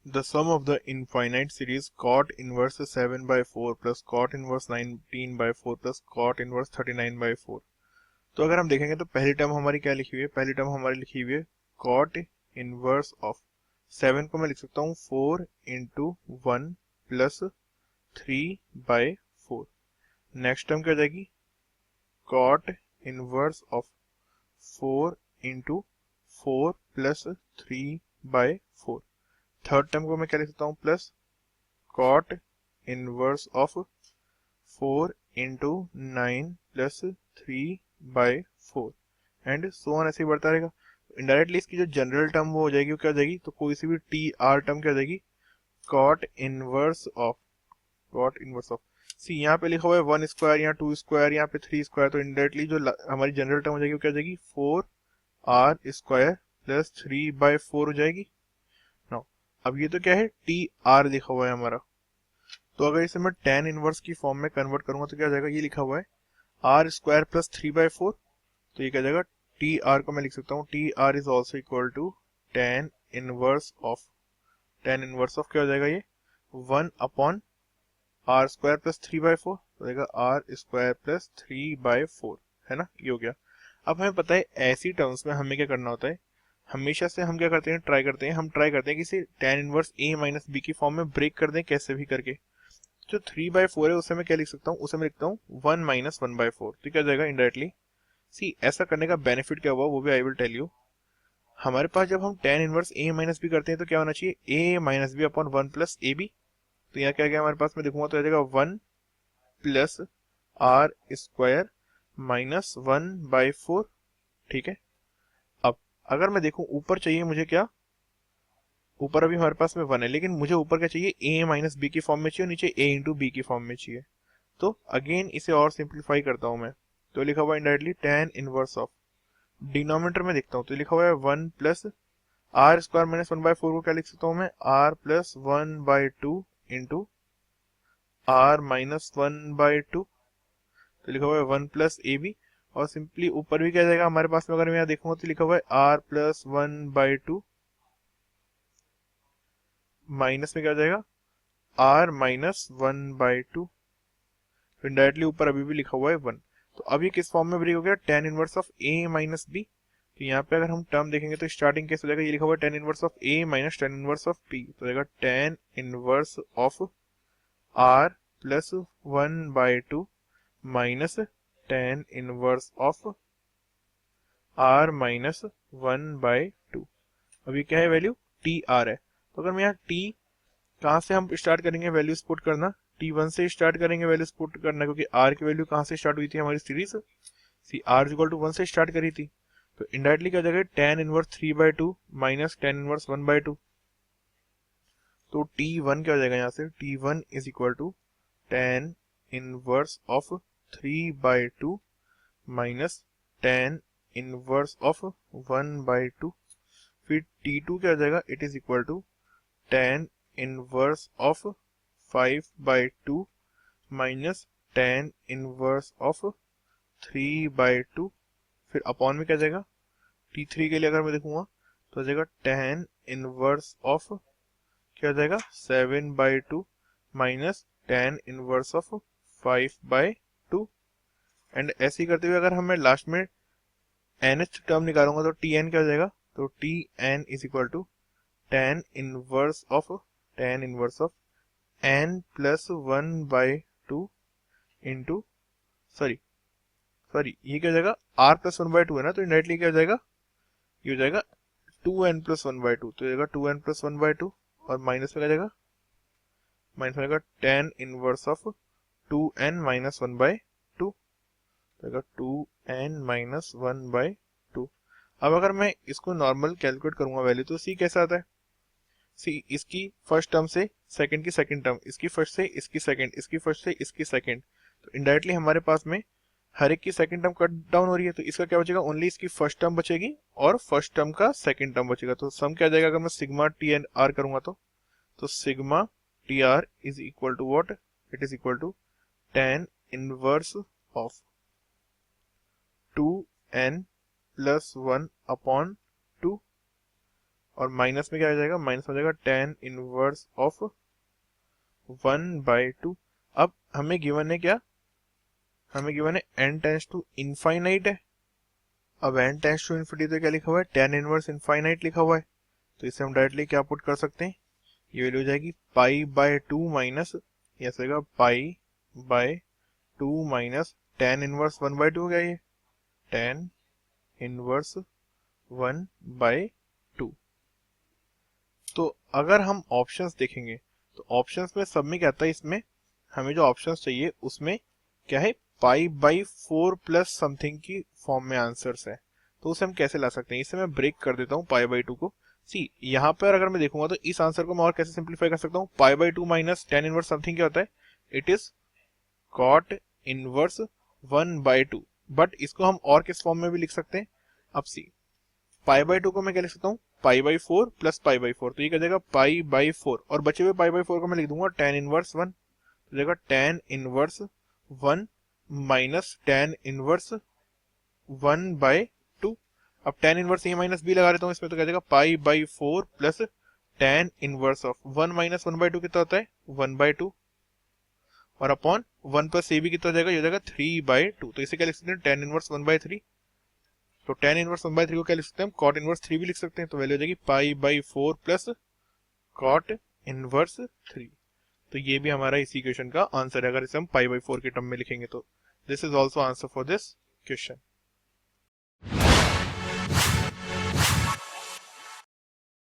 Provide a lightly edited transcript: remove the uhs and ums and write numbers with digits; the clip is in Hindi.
The sum of the infinite series cot inverse 7 by 4 plus cot inverse 19 by 4 plus cot inverse 39 by 4। तो अगर हम देखेंगे तो पहली टर्म हमारी क्या लिखी हुई है, पहली टर्म हमारी लिखी हुई है cot इनवर्स ऑफ 7 को मैं लिख सकता हूँ 4 into 1 plus 3 by 4। Next term क्या हो जाएगी cot inverse of 4 into 4 plus 3 by 4। Third term को मैं क्या लिख सकता हूँ plus cot inverse of 4 into 9 plus 3 by 4 and so on, ऐसे ही बढ़ता रहेगा। इनडायरेक्टली इसकी जो जनरल टर्म वो हो जाएगी, वो क्या हो जाएगी, तो कोई सी भी टी आर टर्म क्या हो जाएगी cot इनवर्स ऑफ सी, यहाँ पे लिखा हुआ है 1 स्क्वायर, यहाँ 2 स्क्वायर, यहाँ पे 3 स्क्वायर, तो इनडायरेक्टली जो हमारी जनरल टर्म हो जाएगी वो क्या हो जाएगी 4r स्क्वायर प्लस 3 बाई 4 हो जाएगी। अब ये तो क्या है टी आर लिखा हुआ है हमारा, तो अगर इसे मैं tan इनवर्स की फॉर्म में कन्वर्ट करूंगा तो क्या हो जाएगा, ये लिखा हुआ है आर स्क्वायर प्लस 3 बाई 4, तो ये क्या हो जाएगा टी आर को मैं लिख सकता हूँ T R is also equal to tan inverse of क्या हो जाएगा ये 1 upon R square plus 3 by 4, तो जाएगा आर स्क्वायर प्लस 3 बाई 4, है ना, ये हो गया। अब हमें पता है ऐसी टर्म्स में हमें क्या करना होता है, हमेशा से हम क्या करते हैं ट्राई करते हैं कि इसे tan inverse a minus B की फॉर्म में ब्रेक कर दें कैसे भी करके। जो 3 बाई 4 है उसे मैं क्या लिख सकता हूँ, उसे मैं लिखता हूँ 1 माइनस 1 बाई 4, तो क्या जाएगा इनडायरेक्टली। सी, ऐसा करने का बेनिफिट क्या हुआ वो भी आई विल टेल यू। हमारे पास जब हम tan inverse a minus B करते हैं तो क्या होना चाहिए a minus B upon 1 plus A B, तो यहाँ क्या गया हमारे पास, मैं देखूंगा तो आ जाएगा 1 plus R square minus 1 by 4, ठीक है। अब अगर मैं देखूं ऊपर चाहिए मुझे क्या, ऊपर अभी हमारे पास में 1 है, लेकिन मुझे ऊपर क्या चाहिए a माइनस बी की फॉर्म में चाहिए, नीचे a इंटू बी की फॉर्म में चाहिए। तो अगेन इसे और सिंप्लीफाई करता हूं मैं, तो लिखा हुआ है indirectly tan inverse of, denominator में देखता हूँ तो लिखा हुआ है 1 plus R square minus 1 by 4 को क्या लिख सकता हूँ मैं r plus 1 by 2 into R minus 1 by 2, तो लिखा हुआ है 1 प्लस ए बी, और सिंपली ऊपर भी क्या जाएगा हमारे पास में, अगर मैं यहाँ देखूंगा तो लिखा हुआ है r प्लस 1 बाई 2 माइनस में क्या हो जाएगा r माइनस 1 बाई 2, इनडायरेक्टली ऊपर अभी भी लिखा हुआ है 1। तो अभी किस फॉर्म में ब्रेक हो गया tan inverse of a minus B, तो यहाँ पे अगर हम टर्म देखेंगे तो स्टार्टिंग कैसे हो जाएगा, ये लिखा हुआ है tan inverse of a minus tan inverse of b, तो जाएगा tan inverse of r plus 1 by 2 minus tan inverse of r minus 1 by 2। अभी क्या है वैल्यू टी आर है, तो अगर मैं यहाँ t कहाँ से हम स्टार्ट करेंगे वैल्यूज पुट करना, t1 से स्टार्ट करेंगे वैल्यूज पुट करना, क्योंकि r की वैल्यू कहाँ से स्टार्ट हुई थी हमारी सीरीज सी r इक्वल टू 1 से स्टार्ट करी थी, तो इनडायरेक्टली क्या हो जाएगा tan inverse 3 by 2 minus tan inverse 1 by 2, तो t1 क्या हो जाएगा यहाँ से t1 is equal to tan inverse of 3 by 2 minus tan inverse of 1 by 2, फिर t2 क्या हो जाएगा, it is equal to tan inverse of 5 by 2 minus tan inverse of 3 by 2, फिर अपॉन में क्या जाएगा t3 के लिए अगर मैं देखूंगा तो आ जाएगा tan इनवर्स ऑफ क्या हो जाएगा 7 by 2 minus tan inverse of 5 by 2, and ऐसे ही करते हुए अगर हमें लास्ट में nth टर्म निकालूंगा तो tn क्या हो जाएगा, तो tn is equal to tan inverse of n plus 1 by 2 into sorry ये क्या हो जाएगा r प्लस 1 बाई 2 है ना, तो इनडायरेक्टली क्या हो जाएगा, ये हो जाएगा 2n प्लस 1 बाई 2, तो जाएगा 2n प्लस 1 बाई 2, और माइनस में क्या जाएगा, माइनस में जाएगा tan inverse of 2n minus 1 by 2, जाएगा 2n माइनस 1 बाई 2। अब अगर मैं इसको नॉर्मल कैलकुलेट करूंगा वैल्यू तो सी कैसा आता है, सी इसकी फर्स्ट टर्म से सेकंड की सेकंड टर्म, इसकी फर्स्ट से इसकी सेकंड, इसकी फर्स्ट से इसकी सेकंड, तो इनडायरेक्टली हमारे पास में हर एक की सेकंड टर्म कट डाउन हो रही है, तो इसका क्या बचेगा, ओनली इसकी फर्स्ट टर्म बचेगी और फर्स्ट टर्म का सेकंड टर्म बचेगा, तो सम क्या आ जाएगा अगर मैं सिग्मा टी एन आर करूंगा तो sigma T R is equal to what, it is equal to tan inverse of 2n plus 1 upon 2, और माइनस में क्या हो जाएगा, माइनस हो जाएगा tan इनवर्स ऑफ 1/2। अब हमें गिवन है क्या, हमें गिवन है n टेंड्स टू इनफाइनाइट है। अब n टेंड्स टू इन्फिनिटी तो क्या लिखा हुआ है, tan इनवर्स इनफाइनाइट लिखा हुआ है, तो इसे हम डायरेक्टली क्या पुट कर सकते हैं, ये वैल्यू हो जाएगी π/2 माइनस, ऐसे होगा π/2 माइनस tan इनवर्स 1/2 हो गया, ये tan इनवर्स 1/2। तो अगर हम ऑप्शंस देखेंगे तो ऑप्शंस में सब में क्या आता है, इसमें हमें जो ऑप्शंस चाहिए उसमें क्या है, π/4 प्लस समथिंग की फॉर्म में आंसर्स है। तो उसे हम कैसे ला सकते हैं, इसे मैं ब्रेक कर देता हूँ π/2 को। सी यहाँ पर अगर मैं देखूंगा तो इस आंसर को मैं और कैसे सिंप्लीफाई कर सकता हूँ, π/2 माइनस tan इनवर्स समथिंग क्या होता है, it is cot inverse 1/2। But इसको हम और किस फॉर्म में भी लिख सकते हैं। अब सी π/2 को मैं क्या लिख सकता हूँ, π/4 प्लस π/4, तो ये क्या जाएगा π/4, और बचे हुए π/4 को मैं लिख दूंगा tan इनवर्स 1, तो जाएगा tan inverse 1 minus tan inverse 1/2। अब tan inverse a minus b लगा देता हूँ इसमें, तो क्या जाएगा π/4 plus tan inverse of 1 minus 1/2 कितना होता है 1/2, और अपॉन 1 प्लस ए बी कितना हो जाएगा, ये हो जाएगा 3/2। तो इसे क्या लिख सकते हैं, tan इनवर्स 1/3। तो tan इनवर्स 1/3 को क्या लिख सकते हैं हम, cot इनवर्स 3 भी लिख सकते हैं, तो वैल्यू हो जाएगी π/4 प्लस cot इनवर्स 3। तो ये भी हमारा इसी इक्वेशन का आंसर है, अगर इसे हम π/4 के टर्म में लिखेंगे तो। This is also answer for this question.